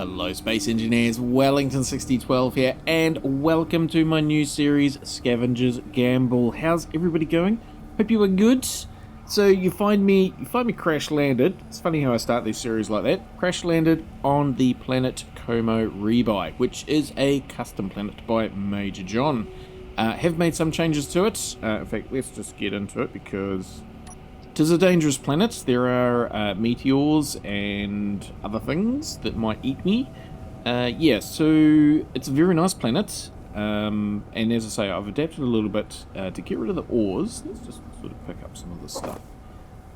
Hello Space Engineers, Wellington6012 here, and welcome to my new series, Scavengers Gamble. How's everybody going? Hope you are good. So you find me crash landed. It's funny how I start these series like that. Crash landed on the Planet Komorebi, which is a custom planet by Major John. Have made some changes to it. In fact, let's just get into it because it is a dangerous planet. There are meteors and other things that might eat me. Yeah, so it's a very nice planet. And as I say, I've adapted a little bit to get rid of the ores. Let's just sort of pick up some of this stuff.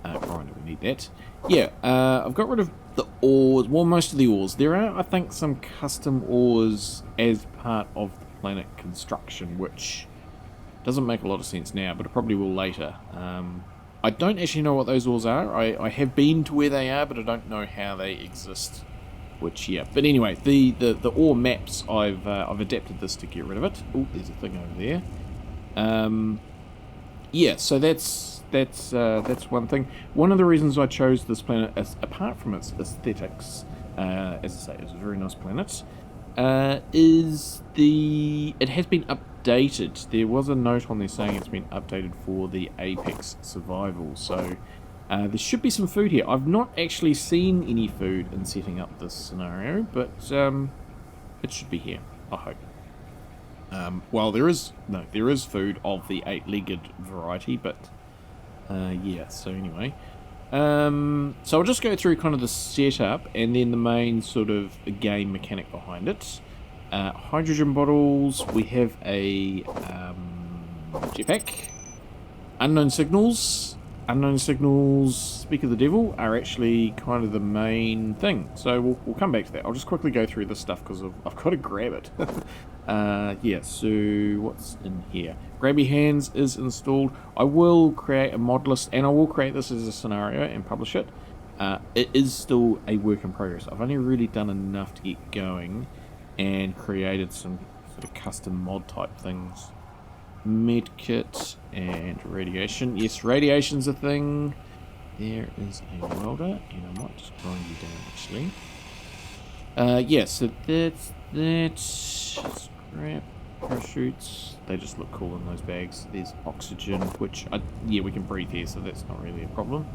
Right, we need that. Yeah, I've got rid of the ores. Well, most of the ores. There are, I think, some custom ores as part of the planet construction, which doesn't make a lot of sense now, but it probably will later. I don't actually know what those ores are. I have been to where they are, but I don't know how they exist. Which, yeah. But anyway, the ore maps, I've adapted this to get rid of it. Oh, there's a thing over there. Yeah, so that's one thing. One of the reasons I chose this planet, apart from its aesthetics, as I say, it's a very nice planet, is it has been updated. There was a note on there saying it's been updated for the Apex survival. So there should be some food here. I've not actually seen any food in setting up this scenario, but it should be here, I hope. Well, there is food of the 8-legged variety, but yeah, so anyway. So I'll just go through kind of the setup and then the main sort of game mechanic behind it. Hydrogen bottles, we have a jetpack. Unknown signals, speak of the devil, are actually kind of the main thing. So we'll come back to that. I'll just quickly go through this stuff because I've got to grab it. Yeah, so what's in here? Grabby Hands is installed. I will create a mod list, and I will create this as a scenario and publish it. It is still a work in progress. I've only really done enough to get going and created some sort of custom mod type things. Medkit and radiation. Yes, radiation's a thing. There is a welder, and I might just grind you down actually. Yeah, so that's that. Scrap parachutes. They just look cool in those bags. There's oxygen, which yeah, we can breathe here, so that's not really a problem.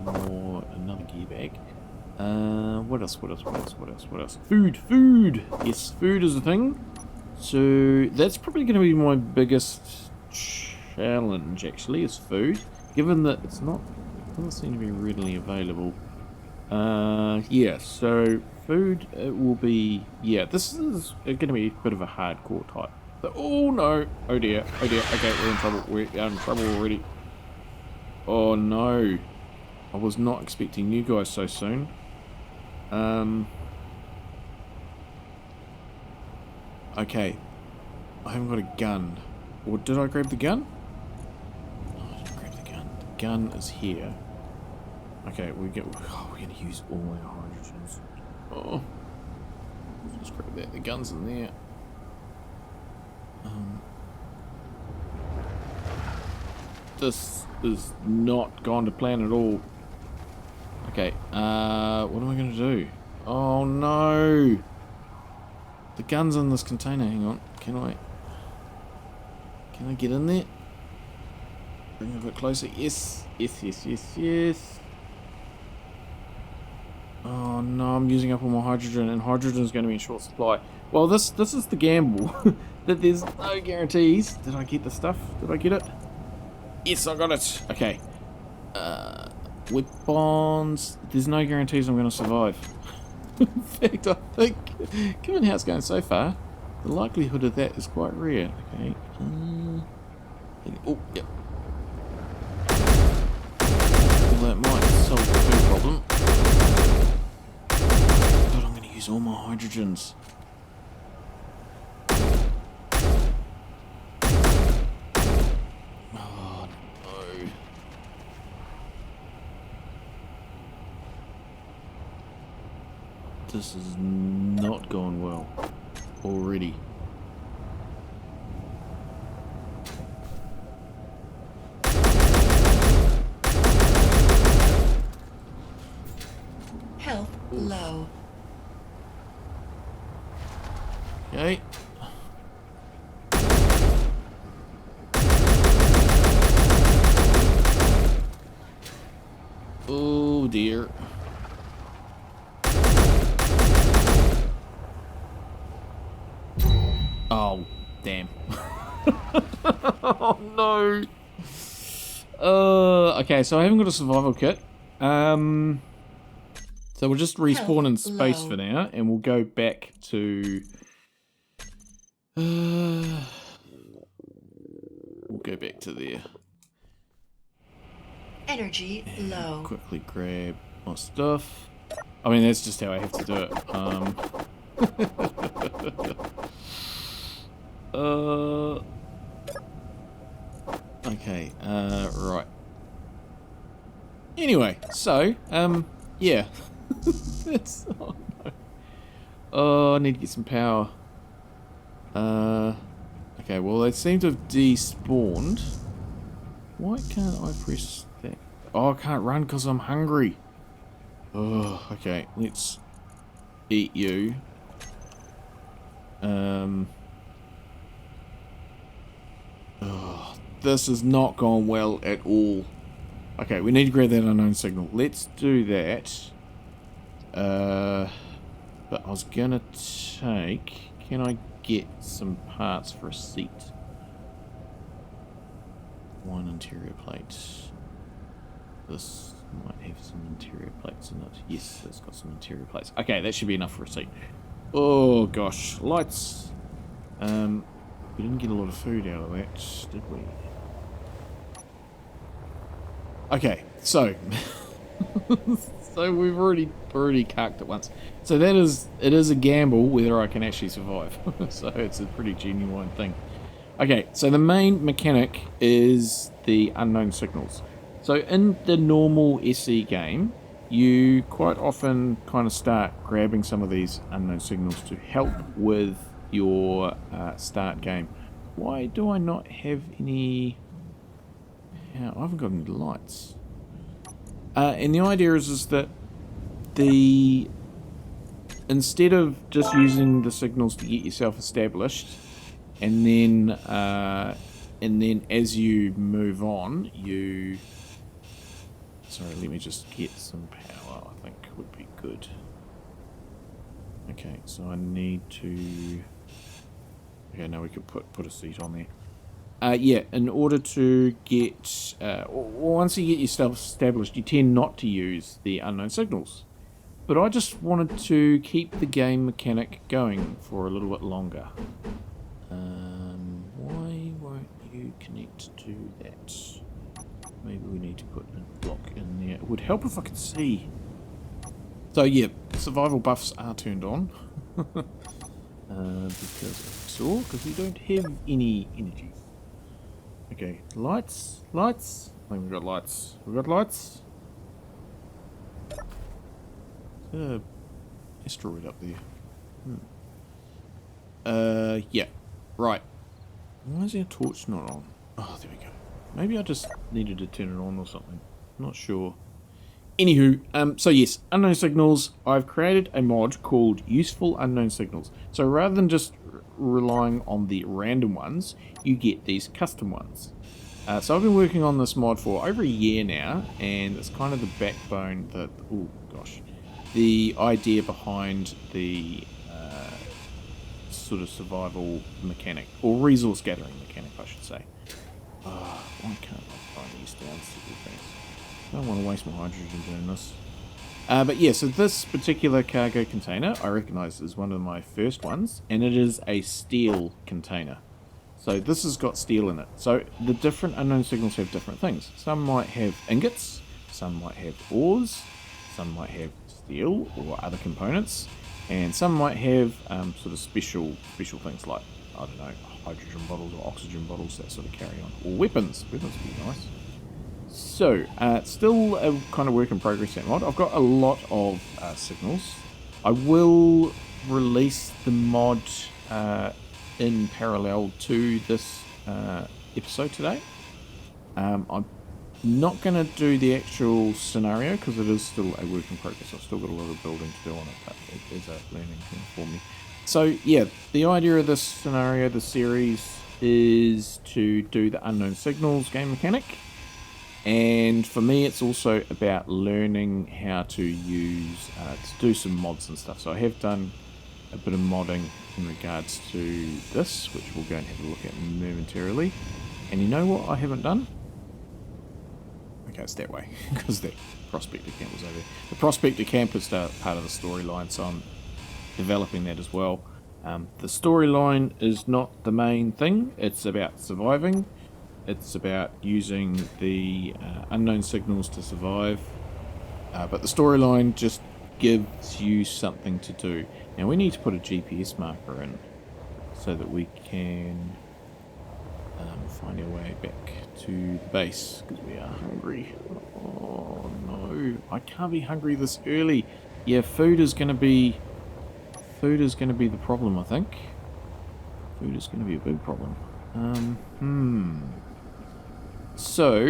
Another gear bag. What else? Food. Yes, food is a thing. So that's probably going to be my biggest challenge, actually, is food. Given that it doesn't seem to be readily available. Yeah, so food will be, yeah, this is going to be a bit of a hardcore type. So, oh no, oh dear, okay, we're in trouble already. Oh no, I was not expecting you guys so soon. Okay, I haven't got a gun. Or did I grab the gun? No, I didn't grab the gun. The gun is here. Okay, we're going to use all our hydrogens. Oh, let's grab that. The gun's in there. This is not gone to plan at all. Okay, what am I going to do? Oh no! The gun's in this container, hang on. Can I get in there? Bring it a bit closer. Yes. Oh no, I'm using up all my hydrogen, and hydrogen is going to be in short supply. Well, this is the gamble. That there's no guarantees. Did I get the stuff? Did I get it? Yes, I got it. Okay. Weapons. There's no guarantees I'm going to survive. In fact, I think, given how it's going so far, the likelihood of that is quite rare. Okay. Oh, yep. Well, that might solve the food problem. But I'm going to use all my hydrogens. Oh, no. This is not going well already. Health low. Okay. Oh dear. Oh, damn. Oh no. Okay, so I haven't got a survival kit. So we'll just respawn in space for now, and we'll go back to... we'll go back to there. Energy low. Quickly grab my stuff. I mean, that's just how I have to do it. Okay, right. Anyway, so, yeah. That's, oh no. Oh, I need to get some power. Okay, well, they seem to have despawned. Why can't I press that? Oh, I can't run because I'm hungry. Oh, okay, let's eat you. Oh, this has not gone well at all. Okay, we need to grab that unknown signal. Let's do that. But I was gonna take... Can I get some parts for a seat? One interior plate. This might have some interior plates in it. Yes, it's got some interior plates. Okay, that should be enough for a seat. Oh gosh, lights. We didn't get a lot of food out of that, did we? Okay, so so we've already carked it once. So it is a gamble whether I can actually survive. So it's a pretty genuine thing. Okay, so the main mechanic is the unknown signals. So in the normal SE game, you quite often kind of start grabbing some of these unknown signals to help with your start game. Why do I not have any... Yeah, I haven't got any lights. And the idea is that instead of just using the signals to get yourself established, and then as you move on, you... Sorry, let me just get some power, I think would be good. Okay, so I need to... Okay, now we could put a seat on there. Yeah, in order to get... once you get yourself established, you tend not to use the unknown signals. But I just wanted to keep the game mechanic going for a little bit longer. Why won't you connect to that? Maybe we need to put a block in there. It would help if I could see. So yeah, survival buffs are turned on. Because we don't have any energy. Okay, lights. I think we've got lights. Asteroid up there. Yeah, right. Why is our torch not on? Oh, there we go. Maybe I just needed to turn it on or something. Not sure. Anywho, so yes, unknown signals. I've created a mod called Useful Unknown Signals. So rather than just relying on the random ones, you get these custom ones. So I've been working on this mod for over a year now, and it's kind of the backbone that... Oh, gosh. The idea behind the sort of survival mechanic, or resource gathering mechanic, I should say. Why can't I find these down things? I don't want to waste my hydrogen doing this. But yeah, so this particular cargo container I recognise is one of my first ones, and it is a steel container. So this has got steel in it. So the different unknown signals have different things. Some might have ingots, some might have ores, some might have steel or other components, and some might have sort of special things like, I don't know, hydrogen bottles or oxygen bottles, that sort of carry on. Or weapons. Weapons would be nice. So, still a kind of work in progress, that mod. I've got a lot of signals. I will release the mod in parallel to this episode today. I'm not going to do the actual scenario because it is still a work in progress. I've still got a lot of building to do on it, but it is a learning thing for me. So yeah, the idea of this scenario, the series, is to do the unknown signals game mechanic. And for me, it's also about learning how to use, to do some mods and stuff. So I have done a bit of modding in regards to this, which we'll go and have a look at momentarily. And you know what I haven't done? Okay, it's that way, because that prospector camp was over there. The prospector camp is part of the storyline, so I'm developing that as well. The storyline is not the main thing. It's about surviving. It's about using the unknown signals to survive. But the storyline just gives you something to do. Now we need to put a GPS marker in so that we can find our way back to the base, because we are hungry. Oh no, I can't be hungry this early. Yeah, food is going to be the problem, I think. Food is going to be a big problem. So,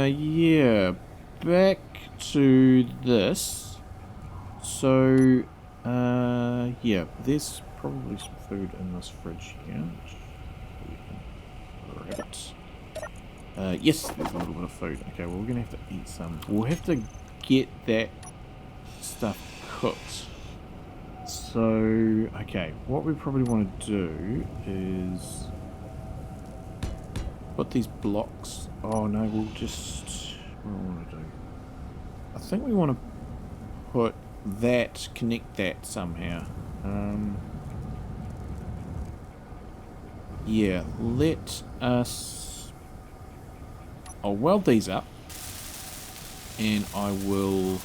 yeah, back to this. So, yeah, there's probably some food in this fridge here. Yes, there's a little bit of food. Okay, well, we're going to have to eat some. We'll have to get that stuff cooked. So, okay, what we probably want to do is put these blocks. Oh no, we'll just, what do I want to do? I think we want to put that, connect that somehow. Yeah, let us, I'll weld these up, and I will,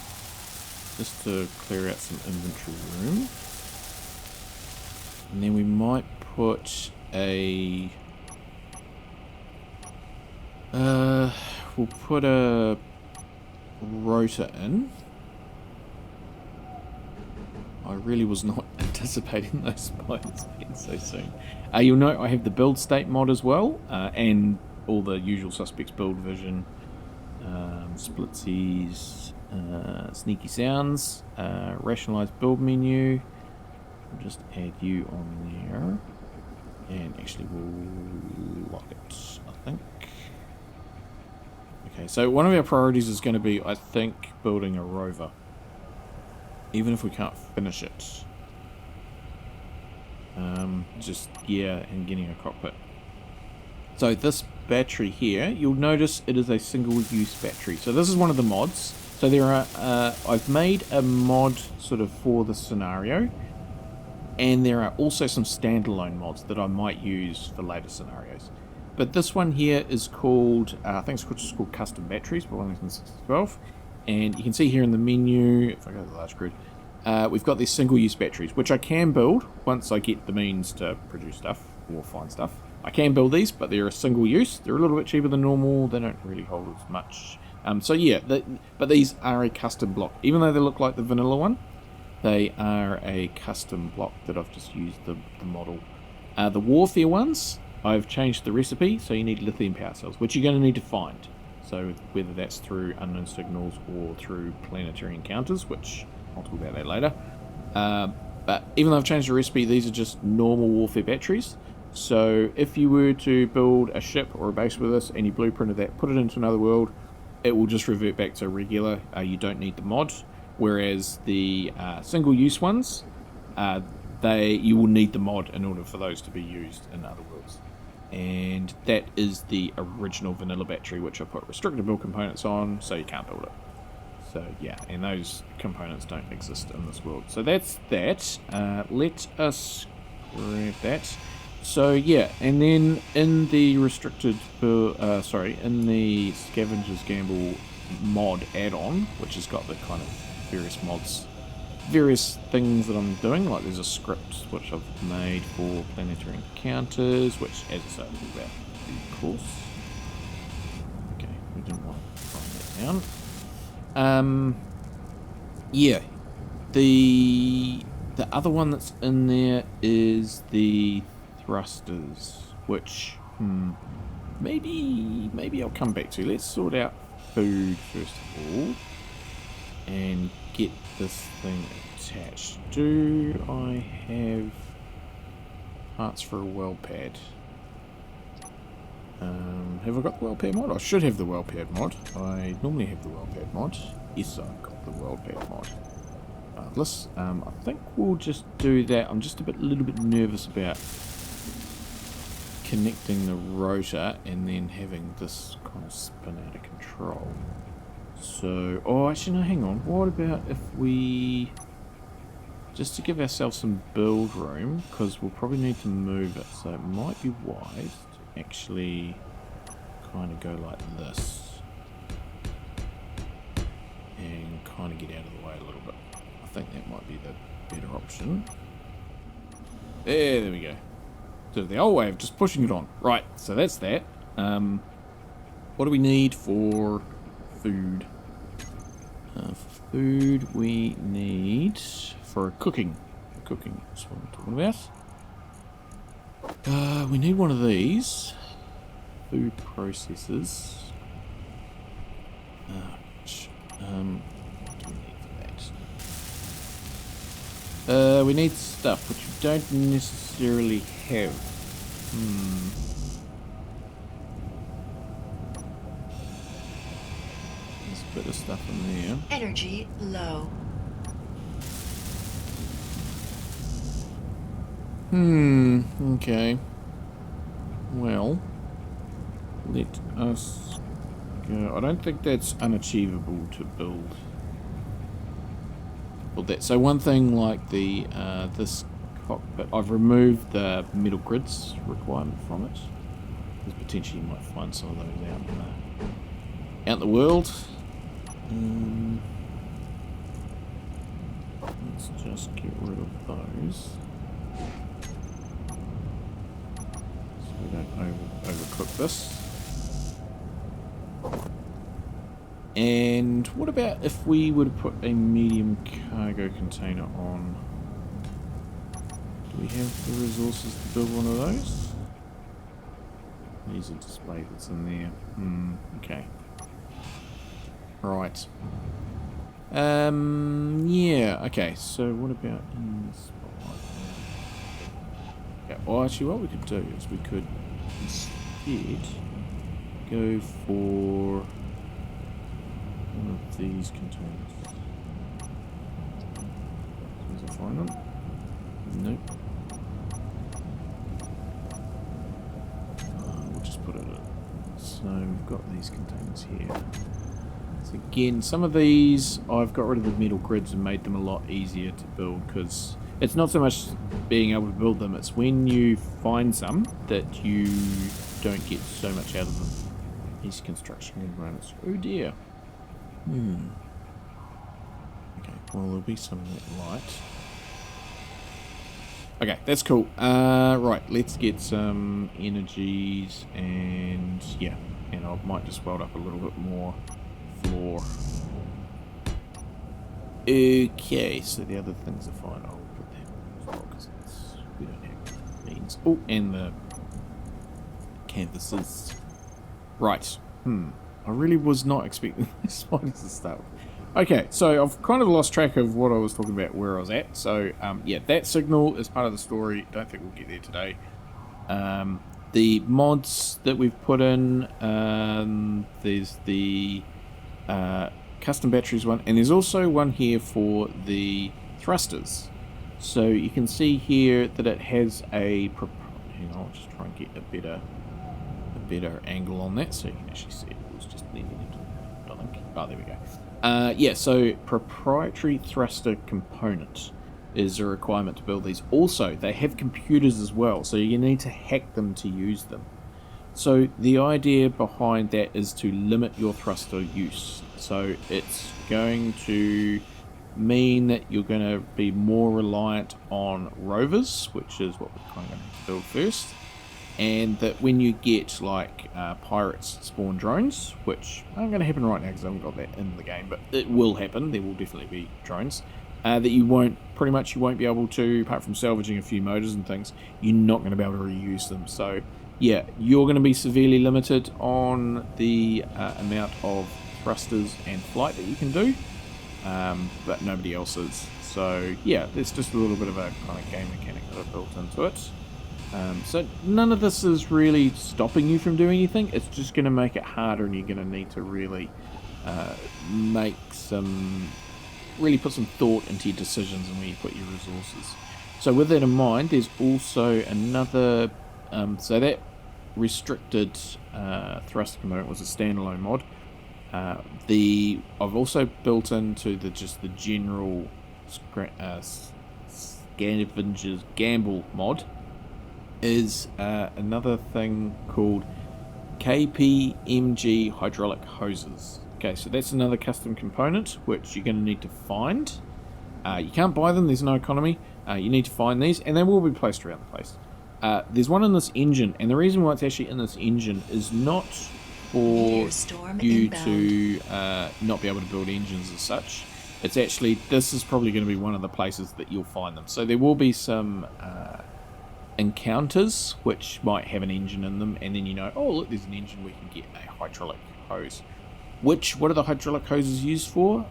just to clear out some inventory room, and then we might put a, we'll put a rotor in. I really was not anticipating those spiders being so soon. You'll note I have the build state mod as well, and all the usual suspects: build vision, splitsies, sneaky sounds, rationalized build menu. We'll just add you on there, and actually we'll lock it, I think. Okay, so one of our priorities is going to be, I think, building a rover, even if we can't finish it. Just, yeah, and getting a cockpit. So this battery here, you'll notice it is a single-use battery. So this is one of the mods. So there are, I've made a mod sort of for the scenario, and there are also some standalone mods that I might use for later scenarios. But this one here is called, I think it's just called Custom Batteries by 1612. And you can see here in the menu, if I go to the large grid, we've got these single-use batteries, which I can build once I get the means to produce stuff or find stuff. I can build these, but they're a single use. They're a little bit cheaper than normal. They don't really hold as much. So yeah, but these are a custom block. Even though they look like the vanilla one, they are a custom block that I've just used the model. The warfare ones, I've changed the recipe, so you need lithium power cells, which you're going to need to find. So whether that's through unknown signals or through planetary encounters, which I'll talk about that later. But even though I've changed the recipe, these are just normal warfare batteries. So if you were to build a ship or a base with this and you blueprinted that, put it into another world, it will just revert back to regular. You don't need the mod. Whereas the single-use ones, you will need the mod in order for those to be used in other worlds. And that is the original vanilla battery, which I put restricted build components on, so you can't build it. So yeah, and those components don't exist in this world. So that's that. Let us grab that. So yeah, and then in the restricted, in the Scavengers Gamble mod add-on, which has got the kind of various mods, various things that I'm doing, like there's a script which I've made for planetary encounters, which, as I said, I'll talk about of course. Okay, we didn't want to find that down. Yeah, the other one that's in there is the thrusters, which maybe I'll come back to. Let's sort out food first of all and get this thing attached. Do I have parts for a well pad. Have I got the well pad mod? I should have the well pad mod. I normally have the well pad mod. Yes, I've got the well pad mod. Marvelous. I think we'll just do that. I'm just a little bit nervous about connecting the rotor and then having this kind of spin out of control. So, oh, actually, no, hang on. What about if we, just to give ourselves some build room, because we'll probably need to move it, so it might be wise to actually kind of go like this and kind of get out of the way a little bit. I think that might be the better option. There we go. So the old way of just pushing it on. Right, so that's that. What do we need for food? For food we need for cooking. Cooking, that's what I'm talking about. We need one of these. Food processors. What do we need for that? We need stuff which we don't necessarily have. There's a bit of stuff in there. Energy low. Okay. Well, let us go. I don't think that's unachievable to build. That. So one thing like the this cockpit, I've removed the metal grids requirement from it, because potentially you might find some of those out in the world. Let's just get rid of those so we don't overcook this. And what about if we were to put a medium cargo container on? Do we have the resources to build one of those? These are display that's in there. Okay. Right. Yeah, okay, so what about in this spot? Okay, well actually what we could do is we could instead go for one of these containers. Does it find them? Nope. We'll just put it in. So we've got these containers here. So again, some of these I've got rid of the metal grids and made them a lot easier to build, because it's not so much being able to build them, it's when you find some that you don't get so much out of them. These construction environments. Oh dear. Okay, well there'll be some of that light. Okay, that's cool. Right, let's get some energies and yeah, and I might just weld up a little bit more floor. Okay, so the other things are fine. I'll put that as well because we don't have means. Oh, and the canvases. Right. I really was not expecting this one to start with. Okay, so I've kind of lost track of what I was talking about, where I was at. So, yeah, that signal is part of the story. Don't think we'll get there today. The mods that we've put in, there's the custom batteries one, and there's also one here for the thrusters. So you can see here that it has a... Hang on, I'll just try and get a better angle on that so you can actually see it. It was just needed to, I think. Oh, there we go. Yeah, so proprietary thruster component is a requirement to build these. Also, they have computers as well, so you need to hack them to use them. So the idea behind that is to limit your thruster use. So it's going to mean that you're going to be more reliant on rovers, which is what we're kind of going to build first. And that when you get like pirates spawn drones, which aren't going to happen right now because I haven't got that in the game, but it will happen, there will definitely be drones, that you won't be able to, apart from salvaging a few motors and things, you're not going to be able to reuse them. So yeah, you're going to be severely limited on the amount of thrusters and flight that you can do, but nobody else is. So yeah, there's just a little bit of a kind of game mechanic that I've built into it. So none of this is really stopping you from doing anything. It's just going to make it harder, and you're going to need to really make some, really put some thought into your decisions and where you put your resources. So with that in mind, there's also another, so that restricted thrust component was a standalone mod. I've also built into the general Scavengers Gamble mod is another thing called KPMG hydraulic hoses. Okay, so that's another custom component which you're going to need to find. You can't buy them, there's no economy. You need to find these, and they will be placed around the place. There's one in this engine, and the reason why it's actually in this engine is not for you to not be able to build engines as such. It's actually, this is probably going to be one of the places that you'll find them. So there will be some encounters which might have an engine in them, and then you know, oh look, there's an engine, we can get a hydraulic hose. What are the hydraulic hoses used for?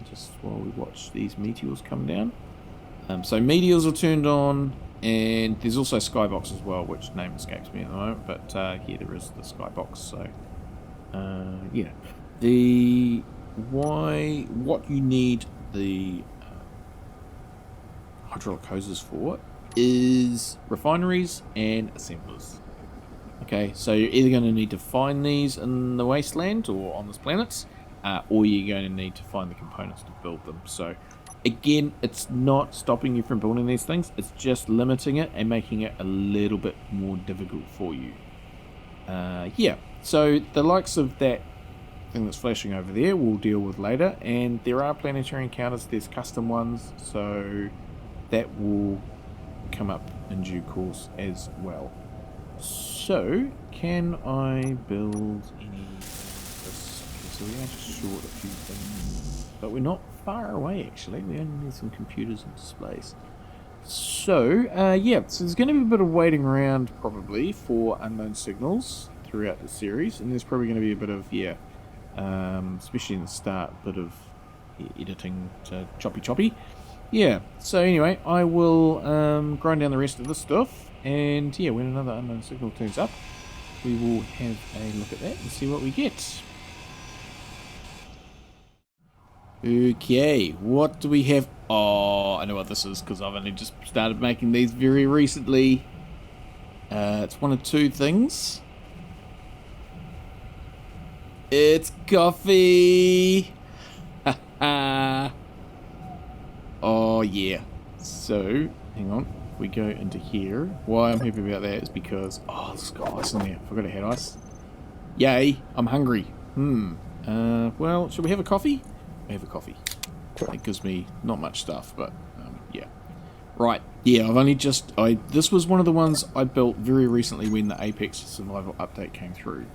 Just while we watch these meteors come down. So meteors are turned on, and there's also skybox as well, which name escapes me at the moment, but yeah, there is the skybox. So yeah, what you need the hydraulic hoses for is refineries and assemblers. Okay, so you're either going to need to find these in the wasteland or on this planet, or you're going to need to find the components to build them. So again, it's not stopping you from building these things, it's just limiting it and making it a little bit more difficult for you. Yeah, so the likes of that thing that's flashing over there we'll deal with later, and there are planetary encounters, there's custom ones, so that will come up in due course as well. So, can I build any of this? Okay, so we are just short a few things, but we're not far away actually, we only need some computers and displays. So, yeah, so there's going to be a bit of waiting around probably for unknown signals throughout the series, and there's probably going to be a bit of, yeah, especially in the start, a bit of editing to choppy. Yeah, so anyway, I will grind down the rest of this stuff, and yeah, when another unknown signal turns up, we will have a look at that and see what we get. Okay, what do we have? Oh, I know what this is, because I've only just started making these very recently. It's one of two things. It's coffee! Haha! Oh yeah. So, hang on. If we go into here, why I'm happy about that is because, oh, it's got ice in there. I forgot I had ice. Yay, I'm hungry. Well, should we have a coffee? We have a coffee. It gives me not much stuff, but yeah. Right. Yeah, I've only just, this was one of the ones I built very recently when the Apex Survival update came through.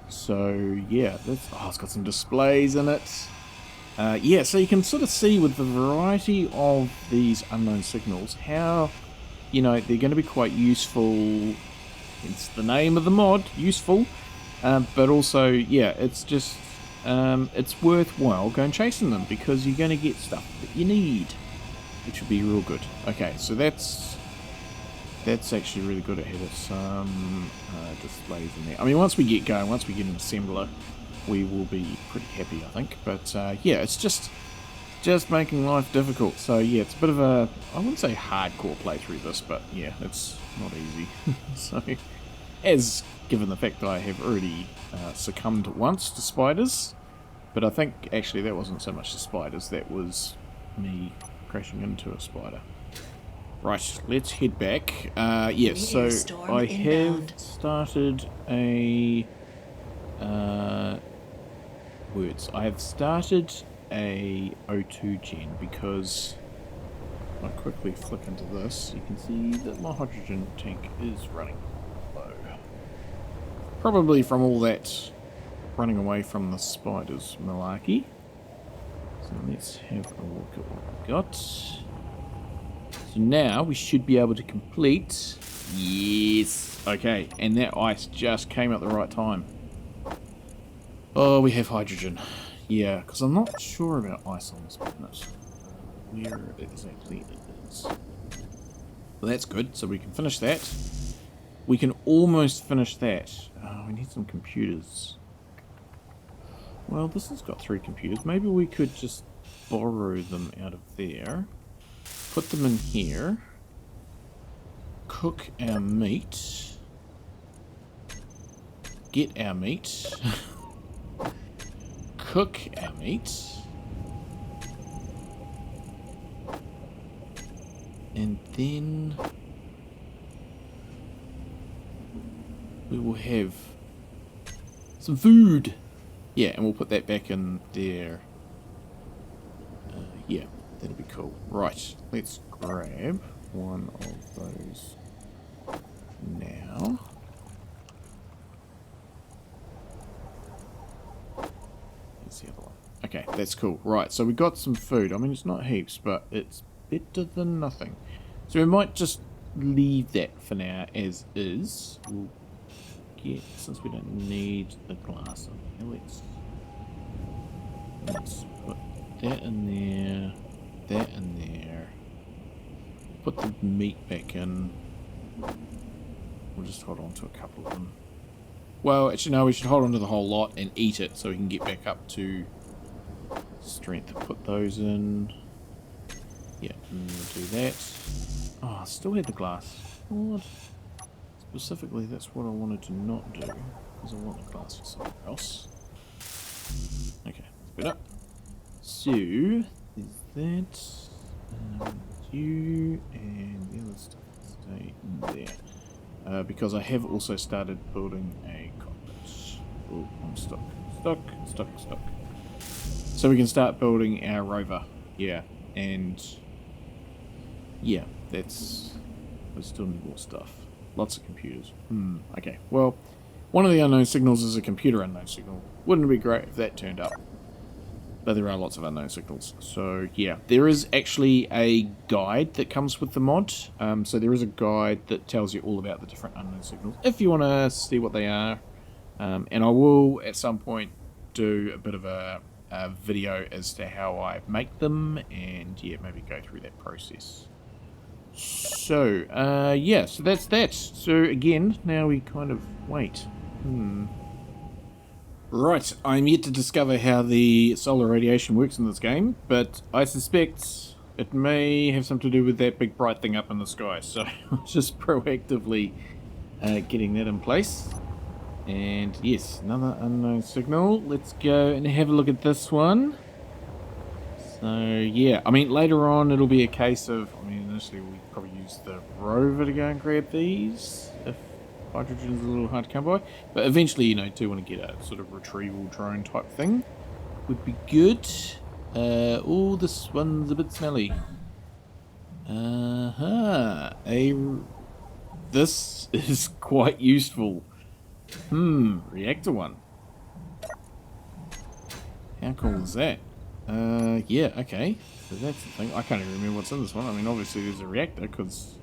So yeah, that's, oh, it's got some displays in it. Yeah, so you can sort of see with the variety of these unknown signals how, you know, they're going to be quite useful. It's the name of the mod, useful, but also, yeah, it's just, it's worthwhile going chasing them because you're going to get stuff that you need, which would be real good. Okay, so that's actually really good. It had some displays in there. I mean, once we get going, once we get an assembler, we will be pretty happy, I think. But yeah, it's just making life difficult. So yeah, it's a bit of a, I wouldn't say hardcore playthrough this, but yeah, it's not easy. So, as given the fact that I have already succumbed once to spiders, but I think actually that wasn't so much the spiders, that was me crashing into a spider. Right, let's head back. Yes, so I have started a I have started a O2 gen because if I quickly flick into this, you can see that my hydrogen tank is running low. Probably from all that running away from the spiders malarkey. So let's have a look at what we've got. So now we should be able to complete. Yes. Okay, and that ice just came at the right time. Oh, we have hydrogen. Yeah, because I'm not sure about ice on this planet. Where exactly it is. Well, that's good. So we can finish that. We can almost finish that. Oh, we need some computers. Well, this has got 3 computers. Maybe we could just borrow them out of there. Put them in here. Cook our meat. Get our meat. Cook our meat. And then we will have some food. Yeah, and we'll put that back in there. Yeah, that'll be cool. Right, let's grab one of those now. Here's the other one. Okay, that's cool. Right, so we got some food. I mean, it's not heaps, but it's better than nothing. So we might just leave that for now as is. We'll get, since we don't need the glass in there, let's put that in there, that in there. Put the meat back in. We'll just hold on to a couple of them. Well, actually no, we should hold on to the whole lot and eat it so we can get back up to strength. Put those in. Yeah, and we'll do that. Oh, I still had the glass. What? Specifically, that's what I wanted to not do, because I want the glass for something else. Okay, that's better. So, there's that, you, and the other stuff stay in there. Because I have also started building a cockpit. Oh, I'm stuck. Stuck. So we can start building our rover. Yeah, and yeah, that's... we still need more stuff. Lots of computers. Okay, well, one of the unknown signals is a computer unknown signal. Wouldn't it be great if that turned up? But there are lots of unknown signals. So, yeah. There is actually a guide that comes with the mod. So there is a guide that tells you all about the different unknown signals, if you want to see what they are. And I will, at some point, do a bit of a video as to how I make them, and, yeah, maybe go through that process. So, yeah, so that's that. So, again, now we kind of wait. Right, I'm yet to discover how the solar radiation works in this game, but I suspect it may have something to do with that big bright thing up in the sky, so just proactively getting that in place. And yes, another unknown signal. Let's go and have a look at this one. So yeah, I mean later on it'll be a case of, I mean initially we probably use the rover to go and grab these, if hydrogen is a little hard to come by, but eventually, you know, do want to get a sort of retrieval drone type thing. Would be good. Oh, this one's a bit smelly. This is quite useful. Reactor one. How cool is that? Yeah, okay. So that's the thing. I can't even remember what's in this one. I mean, obviously there's a reactor, because...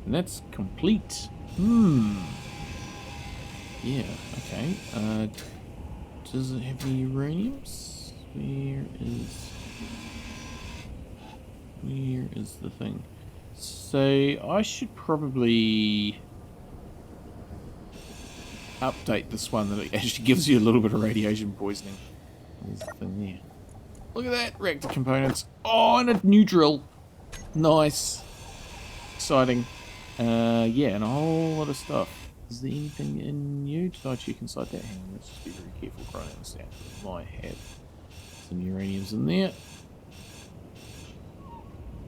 and that's complete. Yeah, okay. Does it have any uraniums? Where is the thing? So, I should probably update this one that it actually gives you a little bit of radiation poisoning. There's the thing there. Look at that, reactor components. Oh, and a new drill. Nice. Exciting. Yeah, and a whole lot of stuff. Is there anything in you? Did I check inside that? Hang on, let's just be very careful. Try to understand. We might have some uraniums in there.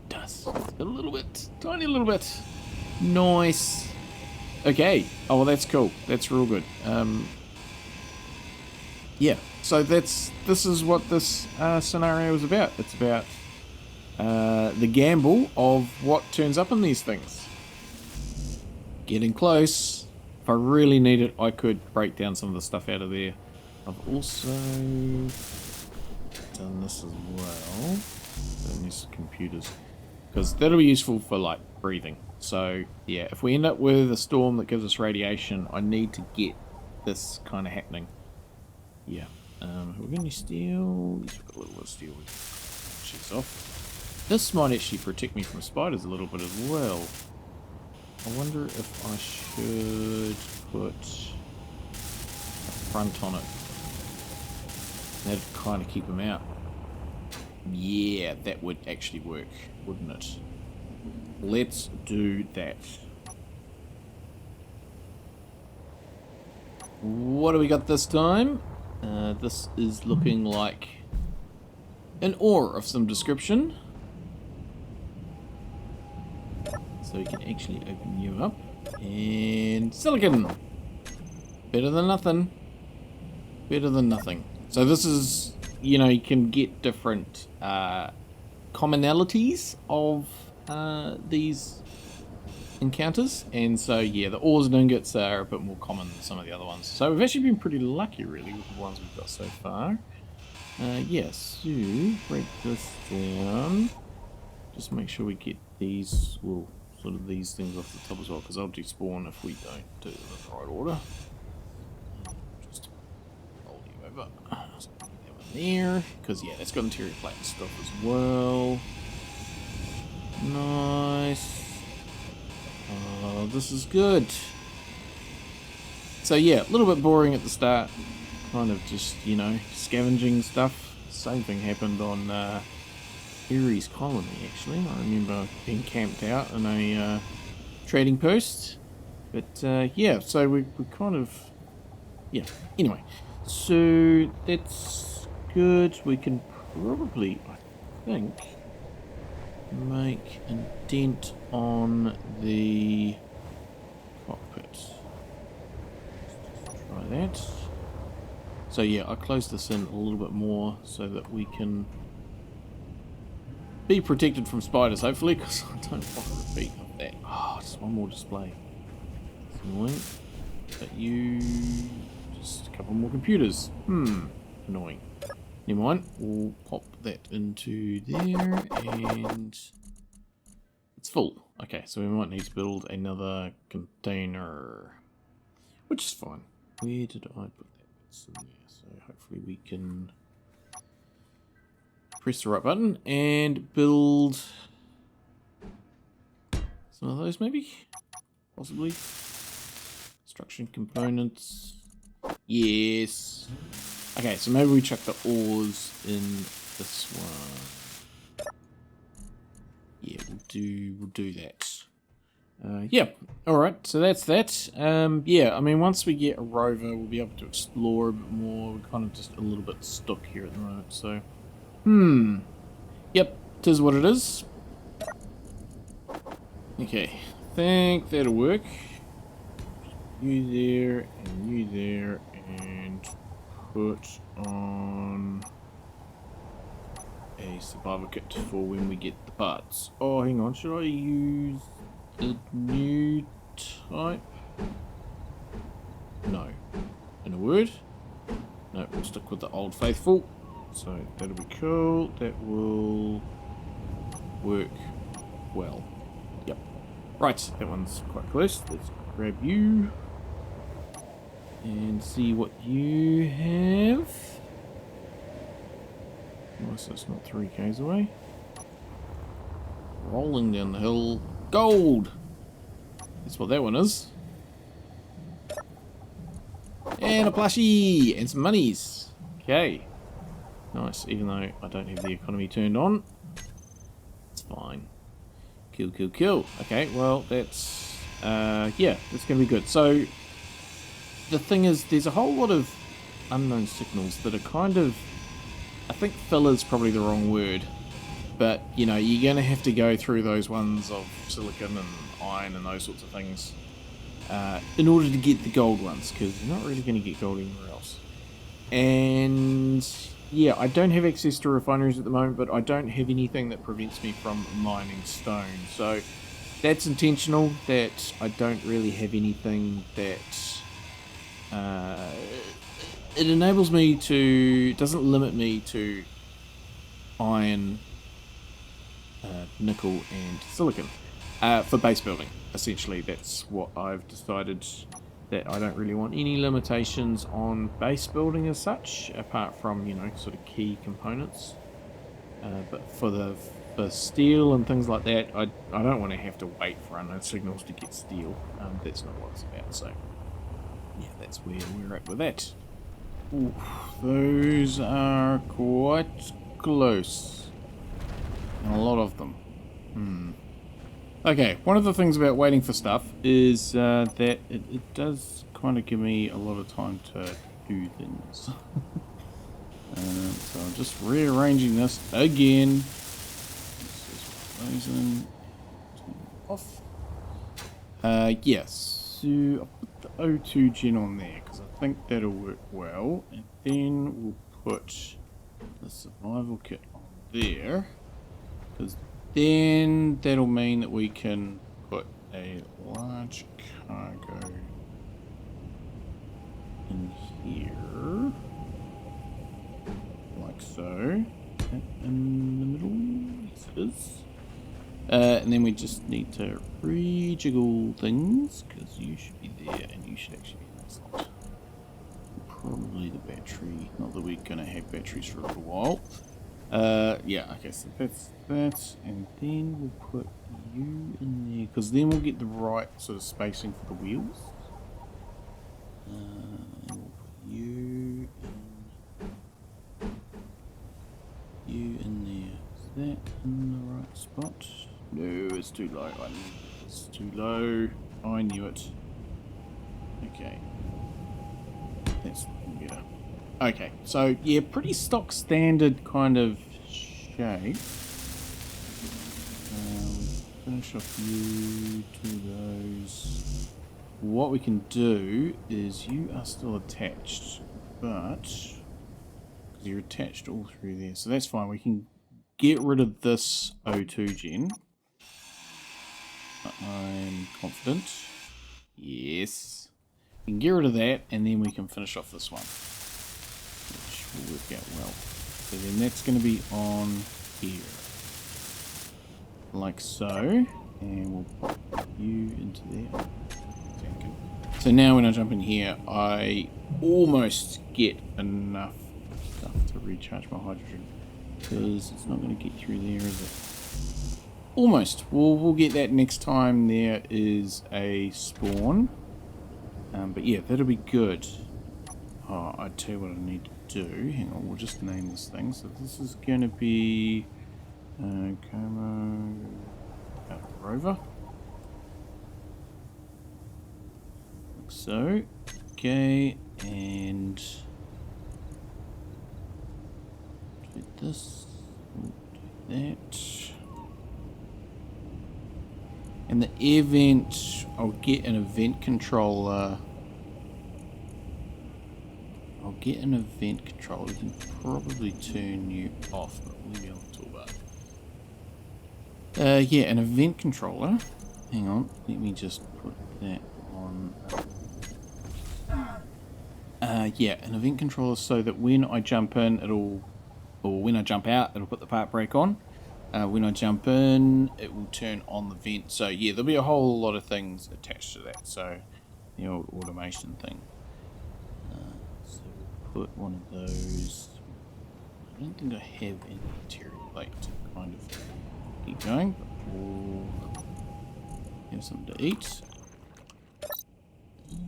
Dust. A little bit. Tiny little bit. Nice. Okay. Oh, well, that's cool. That's real good. Yeah. So this is what this scenario is about. It's about the gamble of what turns up in these things. Getting close. If I really need it, I could break down some of the stuff out of there. I've also done this as well. Don't use computers, because that'll be useful for like breathing. So yeah, if we end up with a storm that gives us radiation, I need to get this kind of happening. Yeah. We're going to steel. We've got a little bit of steel. Checks off. This might actually protect me from spiders a little bit as well. I wonder if I should put a front on it. That'd kind of keep them out. Yeah, that would actually work, wouldn't it? Let's do that. What do we got this time? This is looking like an ore of some description. So we can actually open you up. And silicon! Better than nothing. Better than nothing. So this is, you know, you can get different commonalities of these encounters. And so, yeah, the ores and ingots are a bit more common than some of the other ones. So we've actually been pretty lucky, really, with the ones we've got so far. Yes, so break this down. Just make sure we get these, well, sort of these things off the top as well, because they'll despawn if we don't do it in the right order. Just roll you over. So put that one there, because yeah, that's got interior plate stuff as well. Nice. Oh, this is good. So yeah, a little bit boring at the start. Kind of just, you know, scavenging stuff. Same thing happened on Ares Colony, actually. I remember being camped out in a trading post. But yeah, so we kind of... Yeah, anyway. So that's good. We can probably, I think, make a dent on the cockpit. Let's try that. So yeah, I closed this in a little bit more so that we can be protected from spiders, hopefully, because I don't want to repeat of that. Oh, just one more display. It's annoying. But you... just a couple more computers. Annoying. Never mind. We'll pop that into there, and it's full. Okay, so we might need to build another container, which is fine. Where did I put that? It's in there. So hopefully we can press the right button and build some of those, maybe? Possibly. Construction components. Yes. Okay, so maybe we chuck the ores in this one. Yeah, we'll do that. Yeah, alright, so that's that. Yeah, I mean, once we get a rover, we'll be able to explore a bit more. We're kind of just a little bit stuck here at the moment, so... Yep, tis what it is. Okay, I think that'll work. You there, and you there, and put on a survival kit for when we get the parts. Oh, hang on, should I use the new type? No. In a word? No, we'll stick with the old faithful. So that'll be cool. That will work well. Yep. Right, that one's quite close. Let's grab you and see what you have. Nice, that's not 3k's away. Rolling down the hill. Gold! That's what that one is. And a plushie! And some monies. Okay. Nice, even though I don't have the economy turned on. It's fine. Kill, kill, kill. Okay, well, that's... yeah, that's going to be good. So, the thing is, there's a whole lot of unknown signals that are kind of... I think filler's probably the wrong word. But, you know, you're going to have to go through those ones of silicon and iron and those sorts of things in order to get the gold ones, because you're not really going to get gold anywhere else. And... yeah, I don't have access to refineries at the moment, but I don't have anything that prevents me from mining stone. So that's intentional, that I don't really have anything that... it enables me to... doesn't limit me to iron, nickel and silicon for base building. Essentially, that's what I've decided, that I don't really want any limitations on base building as such, apart from, you know, sort of key components. But for the for steel and things like that. I don't want to have to wait for unknown signals to get steel. That's not what it's about. So yeah, that's where we're at with that. Ooh, those are quite close. And a lot of them. Okay, one of the things about waiting for stuff is that it does kind of give me a lot of time to do things. So I'm just rearranging this again. Those in, off. Yes, so I'll put the O2 gen on there because I think that'll work well. And then we'll put the survival kit on there because then that'll mean that we can put a large cargo in here. Like so. In the middle. Yes, it is. And then we just need to rejiggle things because you should be there and you should actually be in that slot. Probably the battery. Not that we're going to have batteries for a little while. Yeah, okay, so that's that. And then we'll put you in there because then we'll get the right sort of spacing for the wheels. And we'll put you in there. Is that in the right spot? No, it's too low. It's too low. I knew it. Okay. That's looking better. Okay, so yeah, pretty stock standard kind of shape. Finish off you, two of those. What we can do is you are still attached, but you're attached all through there, so that's fine. We can get rid of this O2 gen. I'm confident. Yes. We can get rid of that, and then we can finish off this one, which will work out well. So then that's going to be on here. Like so. And we'll pop you into there. So now when I jump in here, I almost get enough stuff to recharge my hydrogen. Because it's not going to get through there, is it? Almost. We'll get that next time there is a spawn. But yeah, that'll be good. Oh, I tell you what I need to do. Hang on, we'll just name this thing. So this is going to be Rover. Like so. Okay, and do this. We'll do that. And the air vent, I'll get an event controller. We can probably turn you off, but we'll be on the toolbar. Yeah, an event controller. Hang on, let me just put that on. Yeah, an event controller so that when I jump in, or when I jump out, it'll put the part brake on. When I jump in, it will turn on the vent. So yeah, there'll be a whole lot of things attached to that. So the old automation thing. So we'll put one of those. I don't think I have any material like to kind of keep going, but we'll have something to eat. No,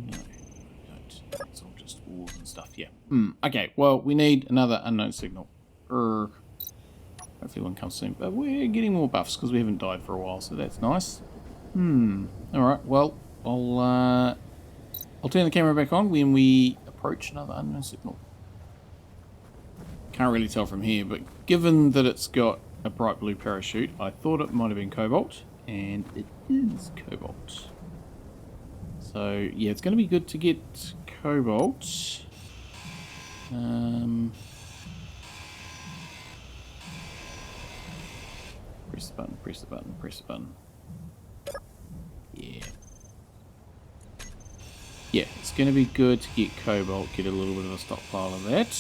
we don't. It's all just walls and stuff. Yeah. Okay. Well, we need another unknown signal. Hopefully one comes soon. But we're getting more buffs because we haven't died for a while, so that's nice. Alright, well, I'll turn the camera back on when we approach another unknown signal. Can't really tell from here, but given that it's got a bright blue parachute, I thought it might have been cobalt, and it is cobalt. So, yeah, it's going to be good to get cobalt. Press the button, press the button, press the button. Yeah. Yeah, it's going to be good to get cobalt, get a little bit of a stockpile of that.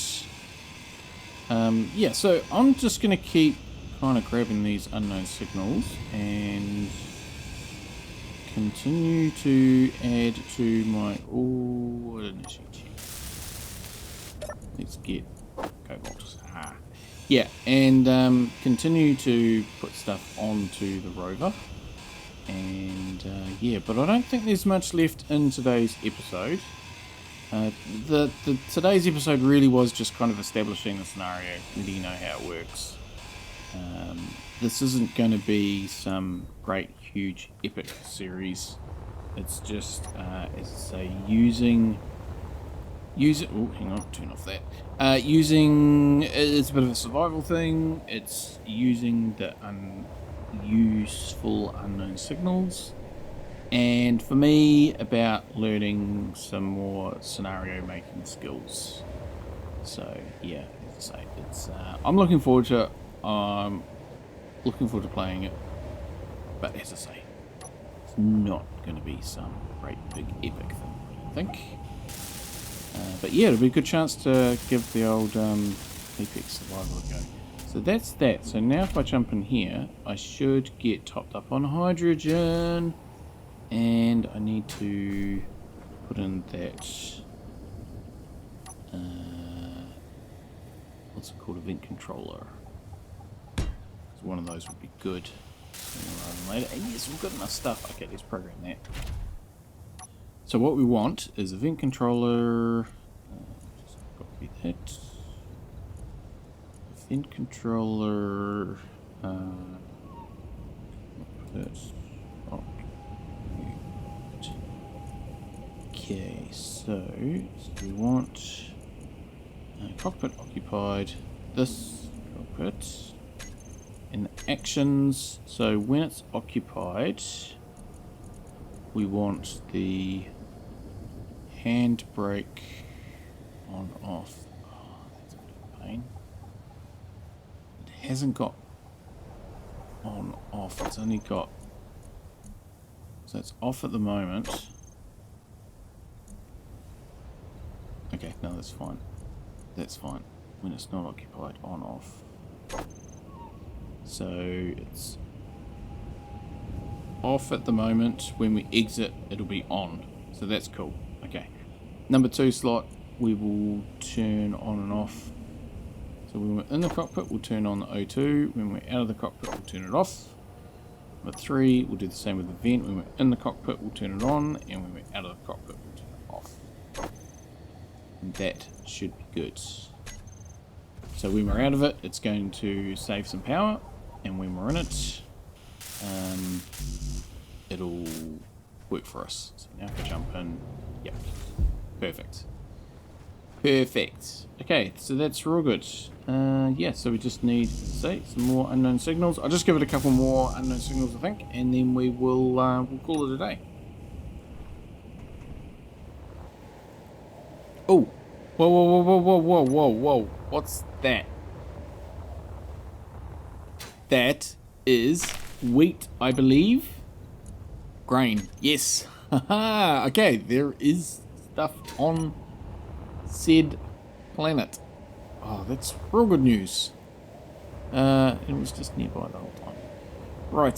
Yeah, so I'm just going to keep kind of grabbing these unknown signals and continue to add to my... Oh, I didn't actually check. Let's get cobalt. Yeah, and continue to put stuff onto the Rover. And yeah, but I don't think there's much left in today's episode. Today's episode really was just kind of establishing the scenario, letting you know how it works. This isn't going to be some great, huge, epic series. It's just, as I say, using. Oh, hang on, turn off that. It's a bit of a survival thing. It's using the useful unknown signals. And for me, about learning some more scenario making skills. So yeah, as I say, it's I'm looking forward to it. I'm looking forward to playing it. But as I say, it's not going to be some great big epic thing, I think. But yeah, it'll be a good chance to give the old Apex Survival a go. So that's that. So now if I jump in here, I should get topped up on hydrogen. And I need to put in that, what's it called, a vent controller. So one of those would be good sooner rather than later. And yes, we've got enough stuff. Okay, let's program that. So what we want is a vent controller. Just copy that. Vent controller. That's okay. So we want cockpit occupied. This cockpit in actions. So when it's occupied, we want the handbrake on off. Oh, that's a bit of a pain. It hasn't got on off. It's only got, so it's off at the moment. Okay, no, that's fine. That's fine. When it's not occupied, on off. So it's off at the moment. When we exit, it'll be on. So that's cool. Okay. Number 2 slot, we will turn on and off. So when we're in the cockpit, we'll turn on the O2. When we're out of the cockpit, we'll turn it off. Number 3, we'll do the same with the vent. When we're in the cockpit, we'll turn it on. And when we're out of the cockpit, we'll turn it off. And that should be good. So when we're out of it, it's going to save some power. And when we're in it, it'll work for us. So now if I jump in, yep, perfect. Perfect. Okay, so that's real good. Yeah, so we just need, say, some more unknown signals. I'll just give it a couple more unknown signals, I think, and then we will we'll call it a day. Oh, whoa, whoa, whoa, whoa, whoa, whoa, whoa, whoa! What's that? That is wheat, I believe. Grain, yes. Haha. Okay, there is stuff on said planet. Oh, that's real good news. It was just nearby the whole time. Right.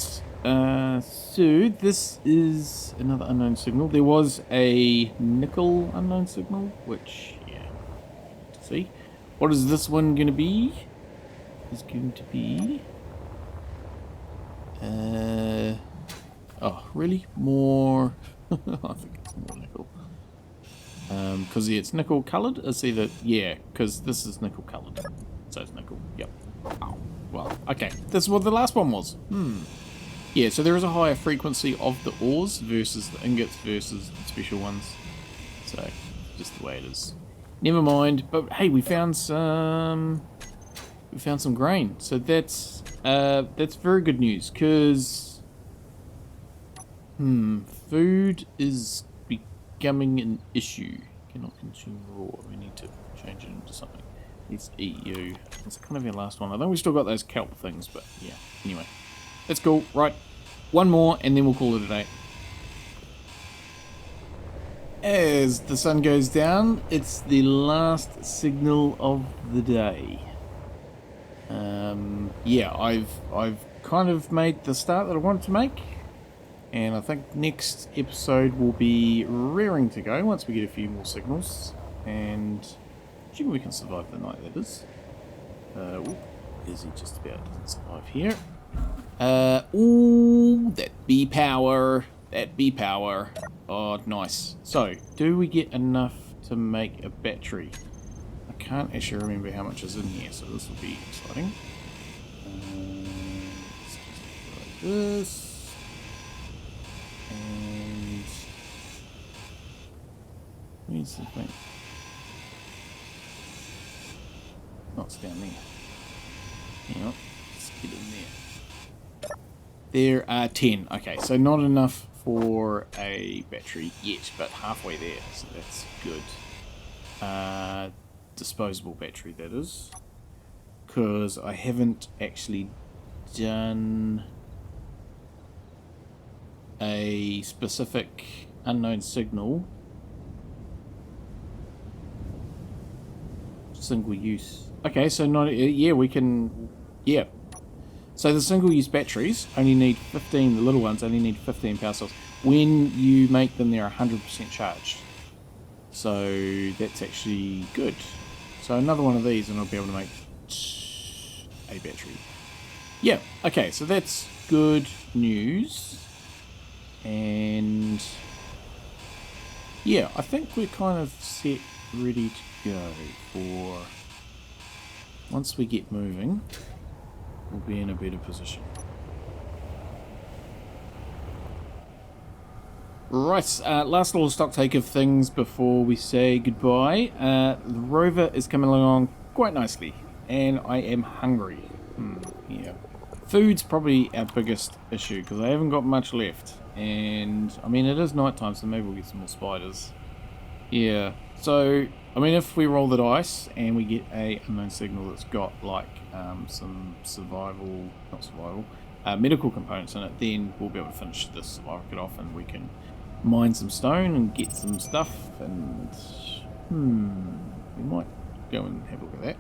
So this is another unknown signal. There was a nickel unknown signal, which, yeah, to see. What is this one going to be? It's going to be. Oh, really? More. I think it's more nickel. Because yeah, it's nickel coloured. It's either, yeah, because this is nickel coloured. So it's nickel. Yep. Oh, well, okay. This is what the last one was. Yeah, so there is a higher frequency of the ores versus the ingots versus the special ones. So, just the way it is. Never mind. But hey, we found some grain. So that's very good news, because food is becoming an issue. Cannot consume raw. We need to change it into something. Let's eat you. That's kind of our last one. I think we still got those kelp things, but yeah. Anyway, that's cool. Right, one more, and then we'll call it a day. As the sun goes down, it's the last signal of the day. Yeah, I've kind of made the start that I wanted to make, and I think next episode will be raring to go once we get a few more signals, and assuming we can survive the night, that is. Is he just about doesn't survive here? Ooh, that B power. That B power. Oh, nice. So, do we get enough to make a battery? I can't actually remember how much is in here, so this will be exciting. Let's just go like this. And where's the thing? Oh, it's down there. Hang on, let's get in there. There are 10. Okay, so not enough for a battery yet, but halfway there, so that's good. Disposable battery, that is. Because I haven't actually done a specific unknown signal. Single use. Okay, so not, yeah, we can, yeah. So the single use batteries only need 15, the little ones only need 15 power cells. When you make them, they're 100% charged. So that's actually good. So another one of these and I'll be able to make a battery. Yeah, okay, so that's good news. And yeah, I think we're kind of set, ready to go for once we get moving, we'll be in a better position. Right, last little stock take of things before we say goodbye. The Rover is coming along quite nicely, and I am hungry. Yeah, food's probably our biggest issue because I haven't got much left, and I mean it is night time, so maybe we'll get some more spiders. Yeah, so I mean if we roll the dice and we get a unknown signal that's got like some medical components in it, then we'll be able to finish this rocket off and we can mine some stone and get some stuff, and we might go and have a look at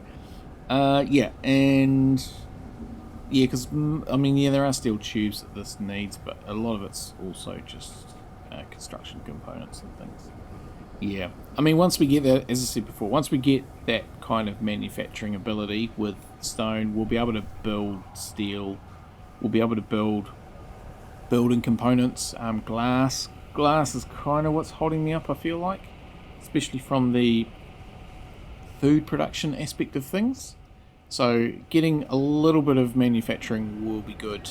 that. Yeah, and yeah, because I mean, yeah, there are steel tubes that this needs, but a lot of it's also just construction components and things. Yeah, I mean, once we get that, as I said before, once we get that kind of manufacturing ability with stone, we'll be able to build steel. We'll be able to build building components. Glass is kind of what's holding me up, I feel like, especially from the food production aspect of things. So getting a little bit of manufacturing will be good.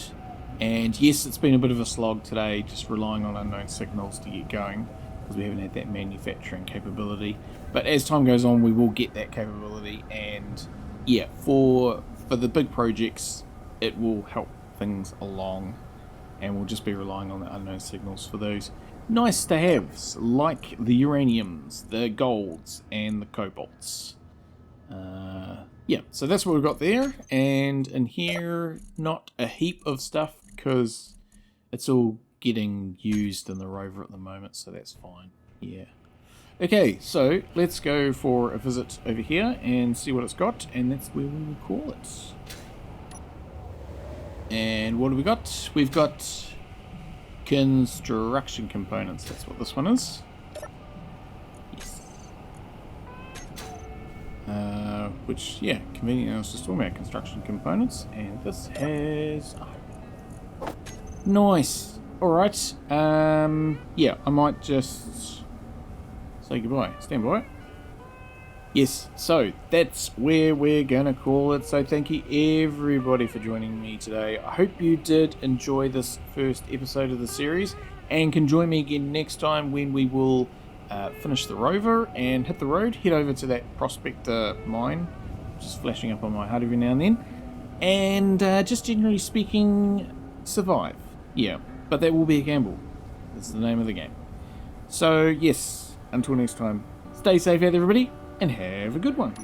And yes, it's been a bit of a slog today, just relying on unknown signals to get going, because we haven't had that manufacturing capability. But as time goes on, we will get that capability, and yeah, for the big projects, it will help things along, and we'll just be relying on the unknown signals for those nice to haves, like the uraniums, the golds, and the cobalts. Yeah, so that's what we've got there, and in here, not a heap of stuff, because it's all getting used in the Rover at the moment, so that's fine. Yeah. Okay, so let's go for a visit over here and see what it's got, and that's where we will call it. And what do we got? We've got construction components. That's what this one is. Yes. Which, yeah, convenient. I was just talking about construction components, and this has... Oh. Nice. Alright. Yeah, I might just say goodbye. Stand by. Yes, so that's where we're gonna call it. So thank you everybody for joining me today. I hope you did enjoy this first episode of the series, and can join me again next time when we will finish the Rover and hit the road, head over to that prospector mine, just flashing up on my HUD every now and then, and just generally speaking, survive. Yeah, but that will be a gamble. That's the name of the game. So yes, until next time, stay safe out there, everybody, and have a good one.